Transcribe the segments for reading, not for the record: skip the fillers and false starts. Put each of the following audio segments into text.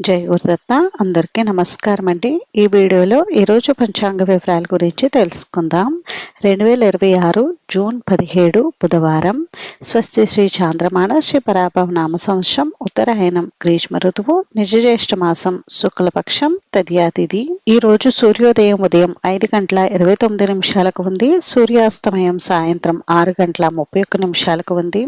జై గురుదత్త. అందరికీ నమస్కారం అండి. ఈ వీడియోలో ఈరోజు పంచాంగ వివరాల గురించి తెలుసుకుందాం. 2026 జూన్ 17 బుధవారం. స్వస్తి శ్రీ చాంద్రమాన శ్రీ పరాభవ నామ సంవత్సరం ఉత్తరాయణం గ్రీష్మ ఋతువు నిజజ్యేష్ఠ మాసం శుక్లపక్షం తదియా తిథి. ఈ రోజు సూర్యోదయం ఉదయం 5:29 ఉంది. సూర్యాస్తమయం సాయంత్రం 6:31 ఉంది.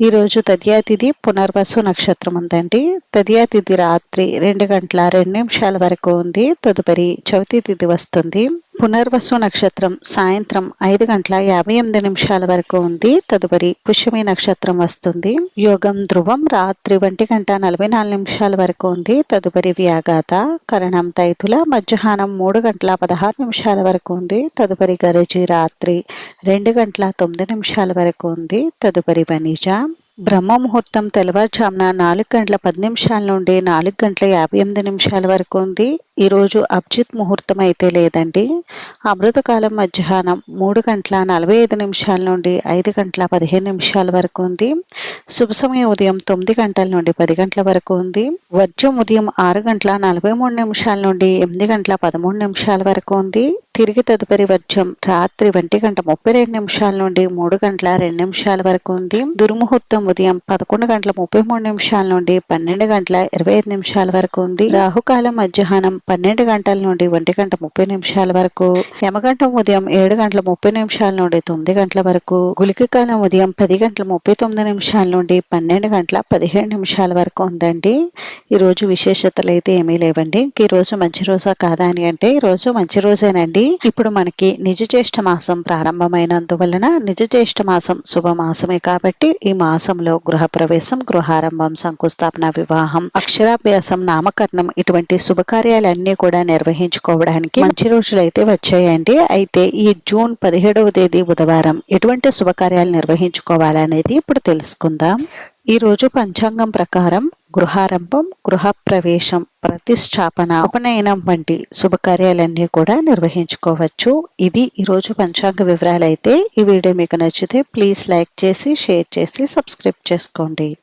ఈ రోజు తదియా తిథి పునర్వసు నక్షత్రం ఉందండి. తదియా తిథి రాత్రి 2:02 వరకు ఉంది. తదుపరి చవితి తిథి వస్తుంది. పునర్వసు నక్షత్రం సాయంత్రం 5:58 వరకు ఉంది. తదుపరి పుష్యమి నక్షత్రం వస్తుంది. యోగం ధ్రువం రాత్రి 1:44 వరకు ఉంది. తదుపరి వ్యాఘాత. కరణం తైతుల మధ్యాహ్నం 3:16 వరకు ఉంది. తదుపరి గరజి రాత్రి 2:09 వరకు ఉంది. తదుపరి వనిజ. బ్రహ్మ ముహూర్తం తెల్లవారుజామున 4:10 నుండి 4:58 వరకు ఉంది. ఈరోజు అభిజిత్ ముహూర్తం అయితే లేదండి. అమృతకాలం మధ్యాహ్నం 3:45 నుండి 5:15 వరకు ఉంది. శుభ సమయం ఉదయం 9 నుండి 10 వరకు ఉంది. వర్జం ఉదయం 6:43 నుండి 8:13 వరకు ఉంది. తిరిగి తదుపరి వర్జం రాత్రి 1:32 నుండి 3:02 వరకు ఉంది. దుర్ముహూర్తం ఉదయం 11:33 నుండి 12:25 వరకు ఉంది. రాహుకాలం మధ్యాహ్నం 12 నుండి 1:30 వరకు. యమగండం ఉదయం 7:30 నుండి 9 వరకు. గుళిక కాలం ఉదయం 10:39 నుండి 12:17 వరకు ఉందండి. ఈ రోజు విశేషతలు అయితే ఏమీ లేవండి. ఈ రోజు మంచి రోజా కాదా అని అంటే ఈ రోజు మంచి రోజేనండి. ఇప్పుడు మనకి నిజజ్యేష్ఠ మాసం ప్రారంభమైనందువలన నిజజ్యేష్ఠ మాసం శుభమాసమే కాబట్టి ఈ మాసంలో గృహ ప్రవేశం, గృహారంభం, శంకుస్థాపన, వివాహం, అక్షరాభ్యాసం, నామకరణం ఇటువంటి శుభకార్యాలన్నీ కూడా నిర్వహించుకోవడానికి మంచి రోజులైతే వచ్చాయండి. అయితే ఈ జూన్ 17వ తేదీ బుధవారం ఎటువంటి శుభకార్యాలు నిర్వహించుకోవాలనేది ఇప్పుడు తెలుసుకుందాం. ఈ రోజు పంచాంగం ప్రకారం గృహారంభం, గృహప్రవేశం, ప్రతిష్టాపన, ఉపనయనం వంటి శుభకార్యాలన్నీ కూడా నిర్వహించుకోవచ్చు. ఇది ఈరోజు పంచాంగ వివరాలు. అయితే ఈ వీడియో మీకు నచ్చితే ప్లీజ్ లైక్ చేసి, షేర్ చేసి, సబ్స్క్రైబ్ చేసుకోండి.